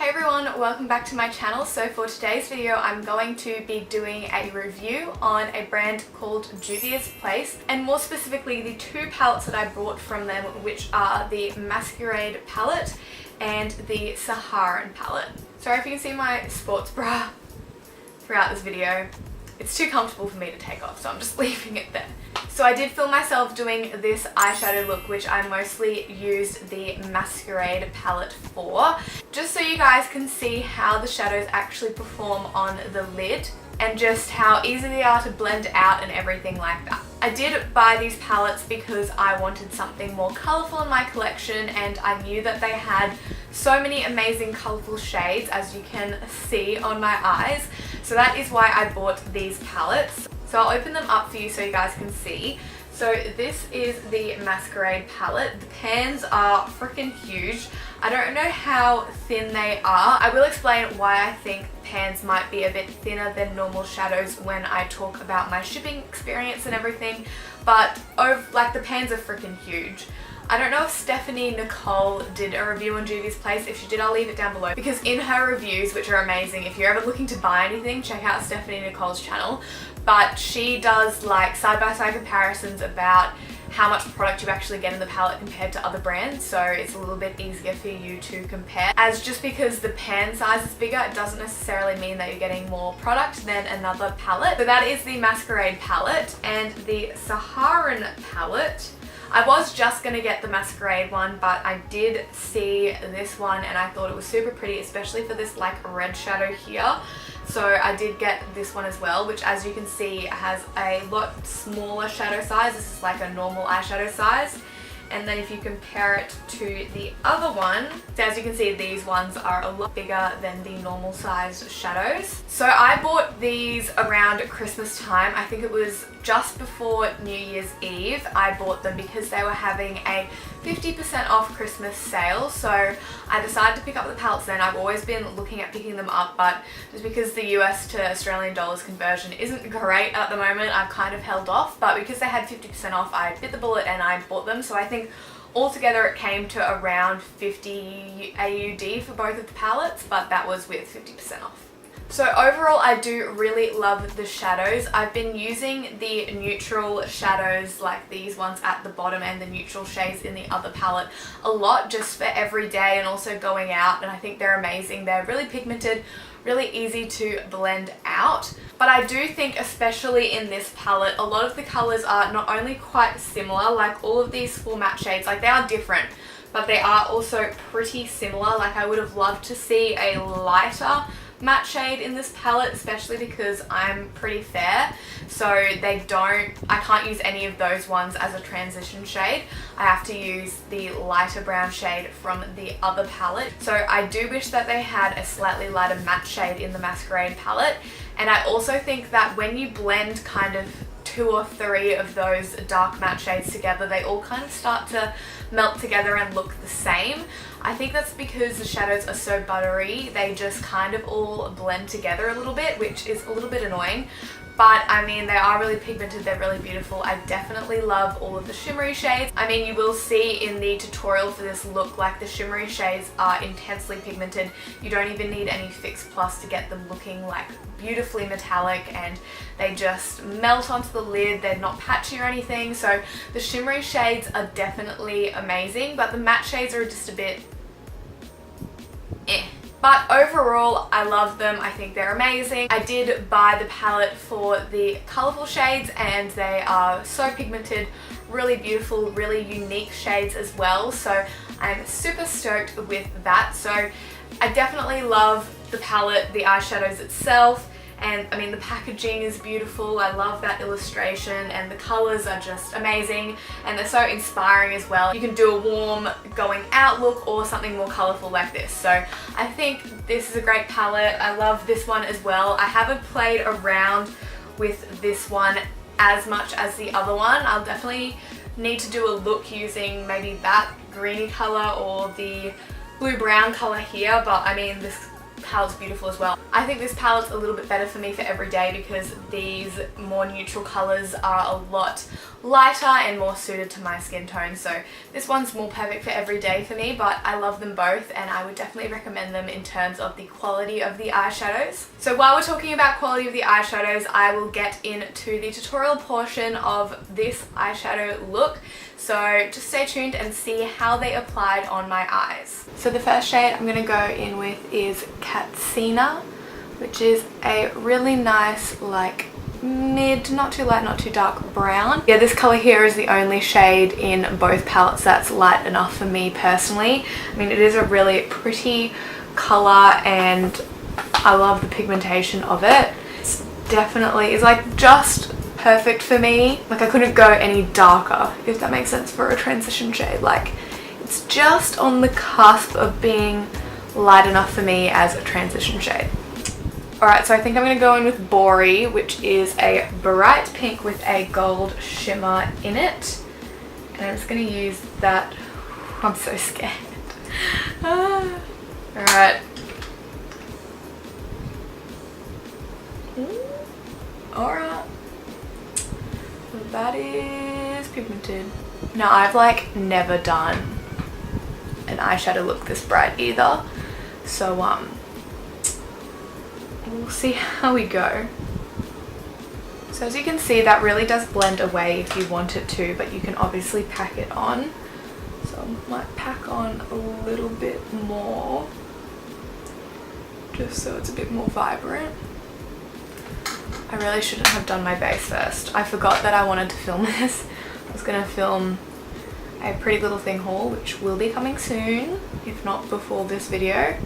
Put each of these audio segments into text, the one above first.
Hey everyone, welcome back to my channel. So for today's video I'm going to be doing a review on a brand called Juvia's Place, and more specifically the two palettes that I bought from them, which are the Masquerade palette and the Saharan palette. Sorry if you can see my sports bra throughout this video. It's too comfortable for me to take off, so I'm just leaving it there. So I did film myself doing this eyeshadow look, which I mostly used the Masquerade palette for, just so you guys can see how the shadows actually perform on the lid and just how easy they are to blend out and everything like that. I did buy these palettes because I wanted something more colourful in my collection, and I knew that they had so many amazing colourful shades, as you can see on my eyes. So that is why I bought these palettes. So I'll open them up for you so you guys can see. So this is the Masquerade palette. The pans are freaking huge. I don't know how thin they are. I will explain why I think pans might be a bit thinner than normal shadows when I talk about my shipping experience and everything, but the pans are freaking huge. I don't know if Stephanie Nicole did a review on Juvia's Place. If she did, I'll leave it down below, because in her reviews, which are amazing, if you're ever looking to buy anything, check out Stephanie Nicole's channel. But she does like side-by-side comparisons about how much product you actually get in the palette compared to other brands, so it's a little bit easier for you to compare. As just because the pan size is bigger, it doesn't necessarily mean that you're getting more product than another palette. So that is the Masquerade palette, and the Saharan palette, I was just going to get the Masquerade one, but I did see this one and I thought it was super pretty, especially for this like red shadow here. So I did get this one as well, which, as you can see, has a lot smaller shadow size. This is like a normal eyeshadow size. And then if you compare it to the other one, so as you can see, these ones are a lot bigger than the normal sized shadows. So I bought these around Christmas time. I think it was just before New Year's Eve. I bought them because they were having a 50% off Christmas sale. So I decided to pick up the palettes then. I've always been looking at picking them up, but just because the US to Australian dollars conversion isn't great at the moment, I've kind of held off. But because they had 50% off, I bit the bullet and I bought them. So I think altogether it came to around 50 AUD for both of the palettes, but that was with 50% off. So overall, I do really love the shadows. I've been using the neutral shadows, like these ones at the bottom and the neutral shades in the other palette, a lot, just for every day and also going out, and I think they're amazing. They're really pigmented, really easy to blend out. But I do think, especially in this palette, a lot of the colors are not only quite similar, like all of these full matte shades, like they are different, but they are also pretty similar. Like I would have loved to see a lighter matte shade in this palette, especially because I'm pretty fair, so I can't use any of those ones as a transition shade. I have to use the lighter brown shade from the other palette. So I do wish that they had a slightly lighter matte shade in the Masquerade palette, and I also think that when you blend kind of 2 or 3 of those dark matte shades together, they all kind of start to melt together and look the same. I think that's because the shadows are so buttery, they just kind of all blend together a little bit, which is a little bit annoying. But I mean, they are really pigmented, they're really beautiful. I definitely love all of the shimmery shades. I mean, you will see in the tutorial for this look, like the shimmery shades are intensely pigmented. You don't even need any Fix Plus to get them looking like beautifully metallic, and they just melt onto the lid. They're not patchy or anything. So the shimmery shades are definitely amazing, but the matte shades are just a bit eh. But overall, I love them. I think they're amazing. I did buy the palette for the colourful shades, and they are so pigmented, really beautiful, really unique shades as well. So I'm super stoked with that. So I definitely love the palette, the eyeshadows itself. And I mean, the packaging is beautiful. I love that illustration, and the colors are just amazing, and they're so inspiring as well. You can do a warm going out look or something more colorful like this. So I think this is a great palette. I love this one as well. I haven't played around with this one as much as the other one. I'll definitely need to do a look using maybe that greeny color or the blue brown color here, but I mean, this palette's beautiful as well. I think this palette's a little bit better for me for every day because these more neutral colours are a lot lighter and more suited to my skin tone. So this one's more perfect for every day for me, but I love them both and I would definitely recommend them in terms of the quality of the eyeshadows. So while we're talking about quality of the eyeshadows, I will get into the tutorial portion of this eyeshadow look. So just stay tuned and see how they applied on my eyes. So the first shade I'm going to go in with is Katsina, which is a really nice like mid, not too light, not too dark brown. Yeah, this color here is the only shade in both palettes that's light enough for me personally. I mean, it is a really pretty color and I love the pigmentation of it. It's definitely is like just perfect for me. Like I couldn't go any darker, if that makes sense, for a transition shade. Like it's just on the cusp of being light enough for me as a transition shade. Alright, so I think I'm going to go in with Bori, which is a bright pink with a gold shimmer in it. And I'm just going to use that. I'm so scared. Alright. Alright. That is pigmented. Now I've like never done an eyeshadow look this bright either. So we'll see how we go. So as you can see, that really does blend away if you want it to, but you can obviously pack it on. So I might pack on a little bit more, just so it's a bit more vibrant. I really shouldn't have done my base first. I forgot that I wanted to film this. I was going to film a Pretty Little Thing haul, which will be coming soon, if not before this video.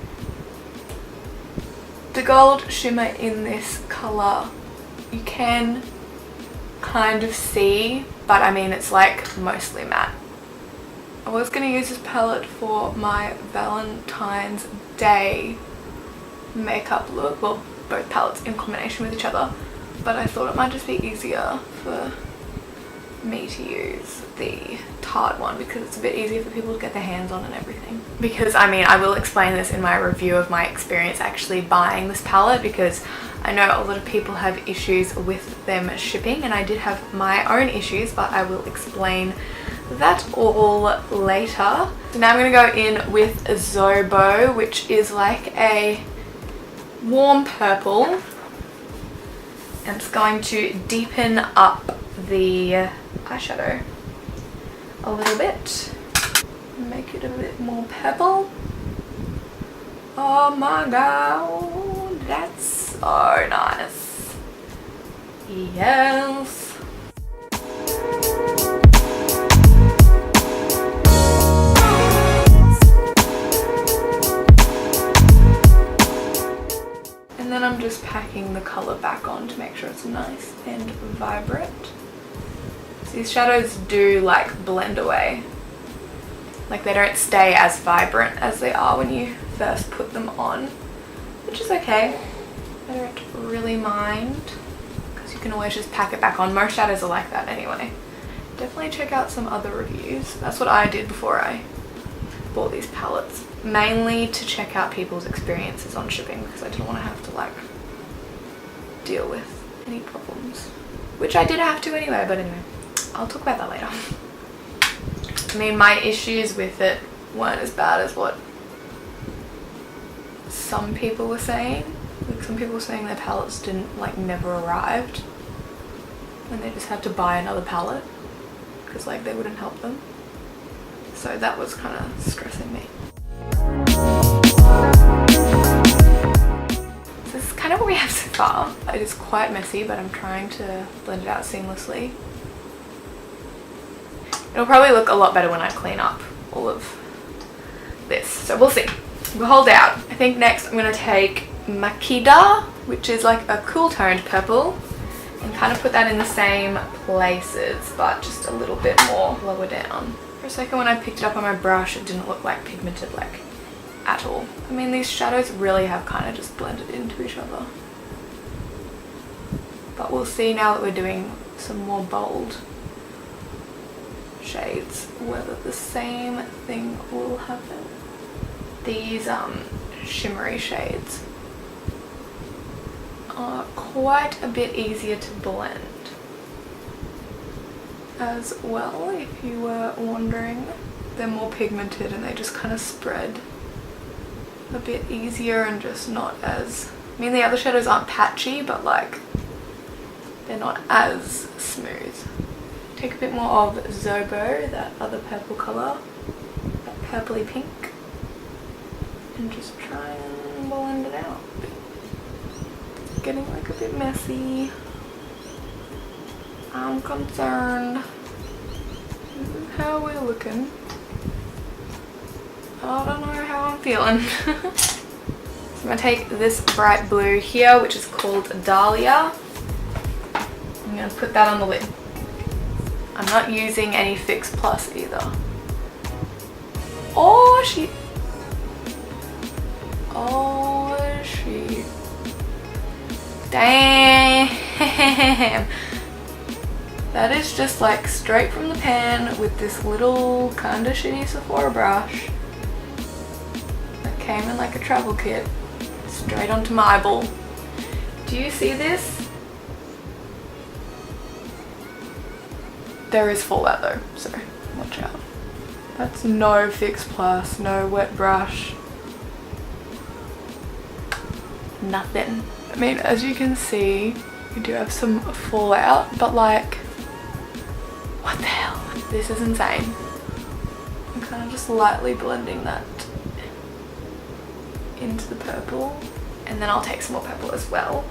The gold shimmer in this colour you can kind of see, but I mean it's like mostly matte. I was going to use this palette for my Valentine's Day makeup look, well both palettes in combination with each other, but I thought it might just be easier for me to use the Tarte one because it's a bit easier for people to get their hands on and everything. Because I mean, I will explain this in my review of my experience actually buying this palette, because I know a lot of people have issues with them shipping and I did have my own issues, but I will explain that all later. So now I'm going to go in with Zobo, which is like a warm purple, and it's going to deepen up the eyeshadow a little bit, make it a bit more purple. Oh my god, that's so nice. Yes. And then I'm just packing the colour back on to make sure it's nice and vibrant. So these shadows do like blend away. Like they don't stay as vibrant as they are when you first put them on, which is okay. I don't really mind because you can always just pack it back on. Most shadows are like that anyway. Definitely check out some other reviews. That's what I did before I bought these palettes. Mainly to check out people's experiences on shipping because I didn't want to have to like deal with any problems. Which I did have to anyway, but anyway, I'll talk about that later. I mean, my issues with it weren't as bad as what some people were saying. Like some people were saying their palettes didn't like never arrived and they just had to buy another palette because like they wouldn't help them. So that was kind of stressing me. So this is kind of what we have so far. It is quite messy, but I'm trying to blend it out seamlessly. It'll probably look a lot better when I clean up all of this. So we'll see. We'll hold out. I think next I'm going to take Makida, which is like a cool toned purple, and kind of put that in the same places, but just a little bit more lower down. For a second when I picked it up on my brush, it didn't look like pigmented like at all. I mean, these shadows really have kind of just blended into each other. But we'll see now that we're doing some more bold shades whether the same thing will happen. These shimmery shades are quite a bit easier to blend as well, if you were wondering. They're more pigmented and they just kind of spread a bit easier and just not as, I mean the other shadows aren't patchy, but like they're not as smooth. Take a bit more of Zobo, that other purple colour, that purpley pink, and just try and blend it out. It's getting like a bit messy. I'm concerned. This is how we're looking. I don't know how I'm feeling. So I'm going to take this bright blue here, which is called Dahlia. I'm going to put that on the lid. I'm not using any Fix Plus either. Oh shit. Oh shit. Damn. That is just like straight from the pan with this little kinda shitty Sephora brush that came in like a travel kit, straight onto my eyeball. Do you see this? There is fallout though, so watch out. That's no Fix Plus, no wet brush, nothing. I mean, as you can see, we do have some fallout, but like, what the hell? This is insane. I'm kind of just lightly blending that into the purple, and then I'll take some more purple as well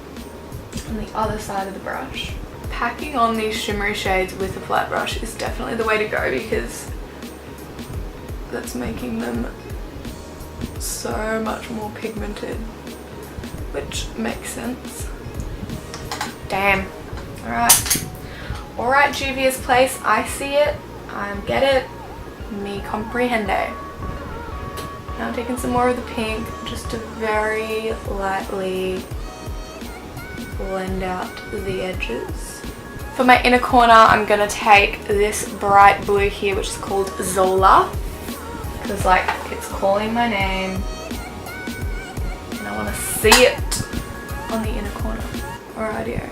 on the other side of the brush. Packing on these shimmery shades with a flat brush is definitely the way to go, because that's making them so much more pigmented, which makes sense. Damn. Alright. Alright, Juvia's Place, I see it, I get it, me comprehende. Now I'm taking some more of the pink just to very lightly blend out the edges. For my inner corner, I'm going to take this bright blue here, which is called Zola, because like it's calling my name and I want to see it on the inner corner. Alrighty.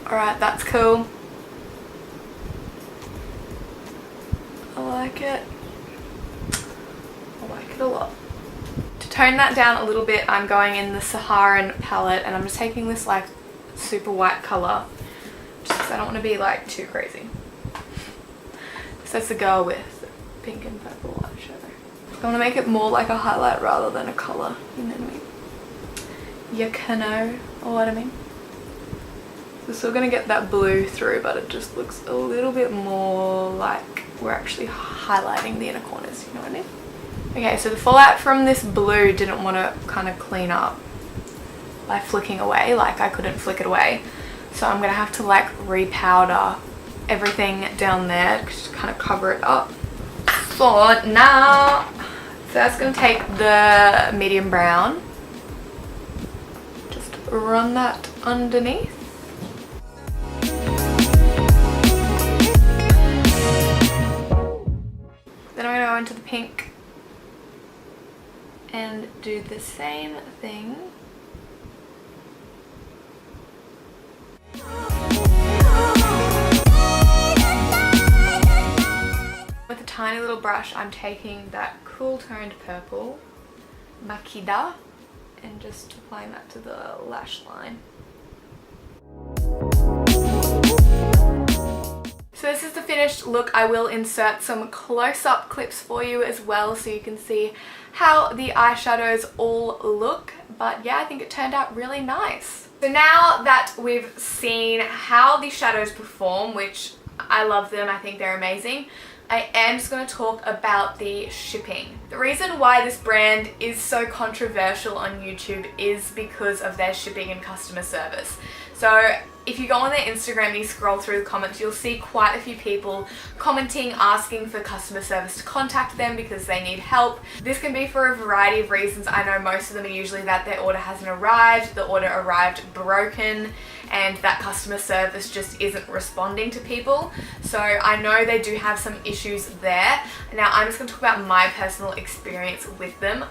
Alright, that's cool. I like it. I like it a lot. To tone that down a little bit, I'm going in the Saharan palette, and I'm just taking this like super white colour just because I don't want to be like too crazy. So that's the girl with pink and purple eyeshadow. I want to make it more like a highlight rather than a colour, you know what I mean? You can know what I mean. We're still going to get that blue through, but it just looks a little bit more like we're actually highlighting the inner corners, you know what I mean? Okay, so the fallout from this blue didn't want to kind of clean up by flicking away, like I couldn't flick it away. So I'm going to have to like repowder everything down there to kind of cover it up. So now, first going to take the medium brown, just run that underneath. Then I'm going to go into the pink and do the same thing. With a tiny little brush, I'm taking that cool toned purple, Makida, and just applying that to the lash line. So this is the finished look. I will insert some close-up clips for you as well so you can see how the eyeshadows all look. But yeah, I think it turned out really nice. So now that we've seen how the shadows perform, which I love them, I think they're amazing, I am just going to talk about the shipping. The reason why this brand is so controversial on YouTube is because of their shipping and customer service. So If you go on their Instagram and you scroll through the comments, you'll see quite a few people commenting, asking for customer service to contact them because they need help. This can be for a variety of reasons. I know most of them are usually that their order hasn't arrived, the order arrived broken, and that customer service just isn't responding to people. So I know they do have some issues there. Now I'm just going to talk about my personal experience with them.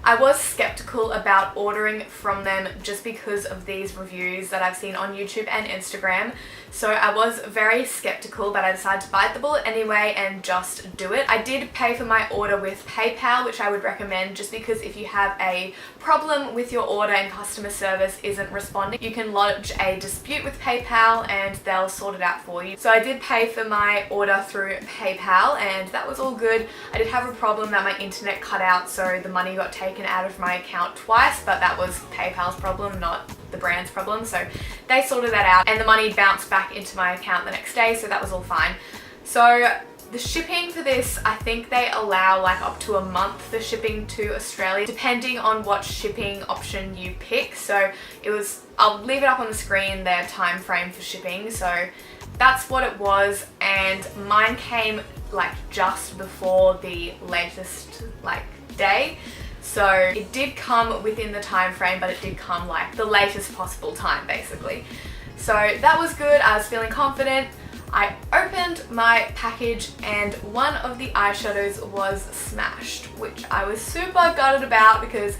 I was skeptical about ordering from them just because of these reviews that I've seen on YouTube and Instagram. So I was very skeptical, but I decided to bite the bullet anyway and just do it. I did pay for my order with PayPal, which I would recommend just because if you have a problem with your order and customer service isn't responding, you can lodge a dispute with PayPal and they'll sort it out for you. So I did pay for my order through PayPal and that was all good. I did have a problem that my internet cut out, so the money got taken out of my account twice, but that was PayPal's problem, not the brand's problem. So they sorted that out and the money bounced back into my account the next day, so that was all fine. So the shipping for this, I think they allow like up to a month for shipping to Australia, depending on what shipping option you pick. So it was, I'll leave it up on the screen, their time frame for shipping. So that's what it was, and mine came like just before the latest like day. So it did come within the time frame, but it did come like the latest possible time basically. So that was good. I was feeling confident. I opened my package and one of the eyeshadows was smashed, which I was super gutted about because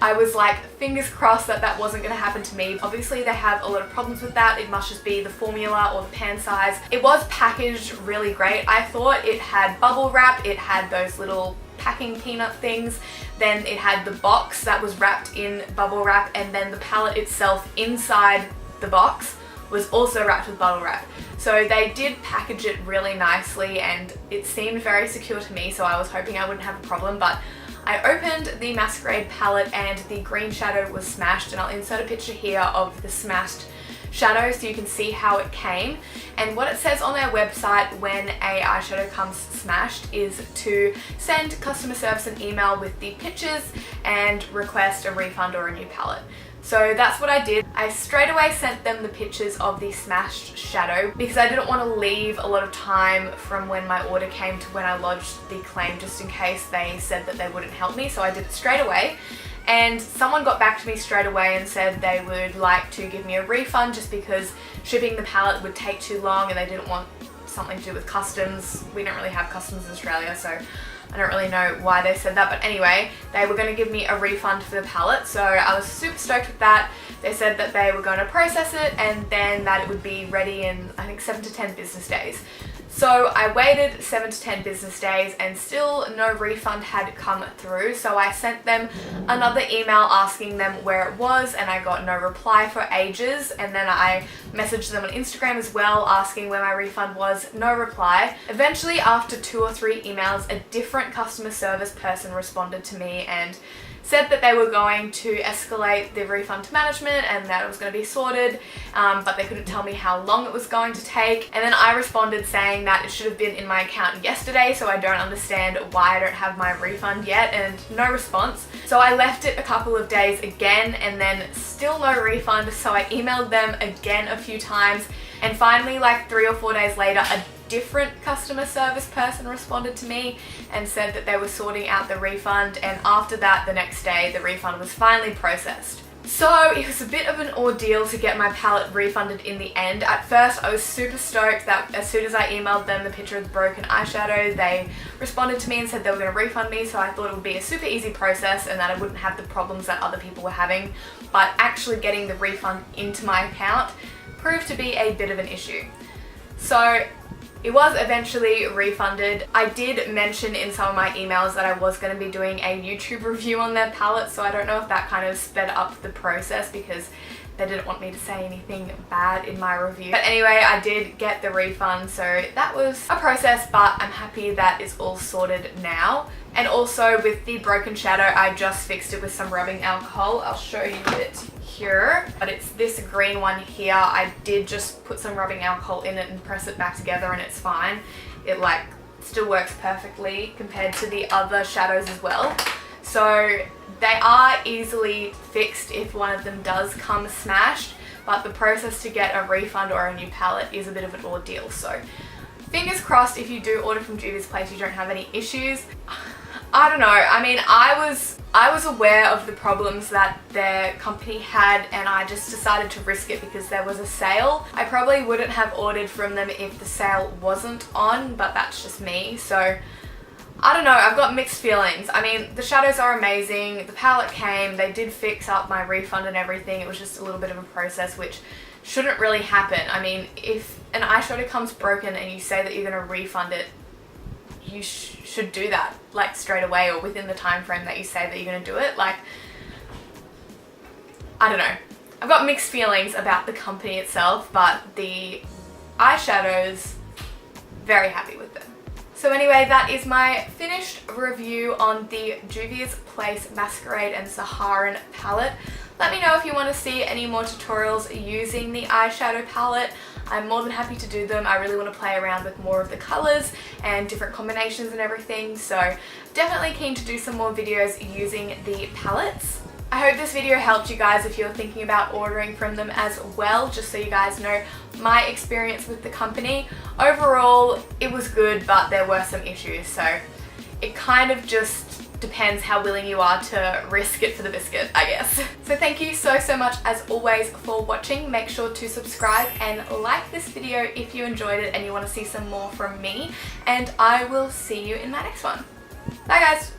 I was like fingers crossed that that wasn't going to happen to me. Obviously they have a lot of problems with that. It must just be the formula or the pan size. It was packaged really great. I thought it had bubble wrap, it had those little packing peanut things, then it had the box that was wrapped in bubble wrap, and then the palette itself inside the box was also wrapped with bubble wrap. So they did package it really nicely and it seemed very secure to me, so I was hoping I wouldn't have a problem. But I opened the Masquerade palette and the green shadow was smashed, and I'll insert a picture here of the smashed shadow so you can see how it came. And what it says on their website when a eyeshadow comes smashed is to send customer service an email with the pictures and request a refund or a new palette. So that's what I did. I straight away sent them the pictures of the smashed shadow because I didn't want to leave a lot of time from when my order came to when I lodged the claim, just in case they said that they wouldn't help me. So I did it straight away. And someone got back to me straight away and said they would like to give me a refund just because shipping the palette would take too long and they didn't want something to do with customs. We don't really have customs in Australia, so I don't really know why they said that, but anyway, they were going to give me a refund for the palette, so I was super stoked with that. They said that they were going to process it and then that it would be ready in, I think, 7 to 10 business days. So I waited 7 to 10 business days and still no refund had come through. So I sent them another email asking them where it was and I got no reply for ages. And then I messaged them on Instagram as well asking where my refund was, no reply. Eventually, after 2 or 3 emails, a different customer service person responded to me and said that they were going to escalate the refund to management and that it was going to be sorted, but they couldn't tell me how long it was going to take. And then I responded saying that it should have been in my account yesterday, so I don't understand why I don't have my refund yet, and no response. So I left it a couple of days again and then still no refund, so I emailed them again a few times, and finally, like 3 or 4 days later, a different customer service person responded to me and said that they were sorting out the refund, and after that, the next day, the refund was finally processed. So it was a bit of an ordeal to get my palette refunded in the end. At first, I was super stoked that as soon as I emailed them the picture of the broken eyeshadow, they responded to me and said they were going to refund me, so I thought it would be a super easy process and that I wouldn't have the problems that other people were having. But actually getting the refund into my account proved to be a bit of an issue. So it was eventually refunded. I did mention in some of my emails that I was going to be doing a YouTube review on their palette, so I don't know if that kind of sped up the process because they didn't want me to say anything bad in my review. But anyway, I did get the refund, so that was a process, but I'm happy that it's all sorted now. And also with the broken shadow, I just fixed it with some rubbing alcohol. I'll show you it here, but it's this green one here. I did just put some rubbing alcohol in it and press it back together and it's fine. It like still works perfectly compared to the other shadows as well. So they are easily fixed if one of them does come smashed, but the process to get a refund or a new palette is a bit of an ordeal. So fingers crossed if you do order from Juvia's Place you don't have any issues. I don't know, I mean, I was aware of the problems that their company had and I just decided to risk it because there was a sale. I probably wouldn't have ordered from them if the sale wasn't on, but that's just me. So I don't know, I've got mixed feelings. I mean, the shadows are amazing, the palette came, they did fix up my refund and everything. It was just a little bit of a process which shouldn't really happen. I mean, if an eyeshadow comes broken and you say that you're going to refund it, you should do that like straight away or within the time frame that you say that you're going to do it. Like, I don't know. I've got mixed feelings about the company itself, but the eyeshadows, very happy with them. So anyway, that is my finished review on the Juvia's Place Masquerade and Saharan palette. Let me know if you want to see any more tutorials using the eyeshadow palette. I'm more than happy to do them. I really want to play around with more of the colours and different combinations and everything, so definitely keen to do some more videos using the palettes. I hope this video helped you guys if you're thinking about ordering from them as well, just so you guys know my experience with the company. Overall, it was good, but there were some issues, so it kind of just depends how willing you are to risk it for the biscuit, I guess. So thank you so much as always for watching. Make sure to subscribe and like this video if you enjoyed it and you want to see some more from me, and I will see you in my next one. Bye guys!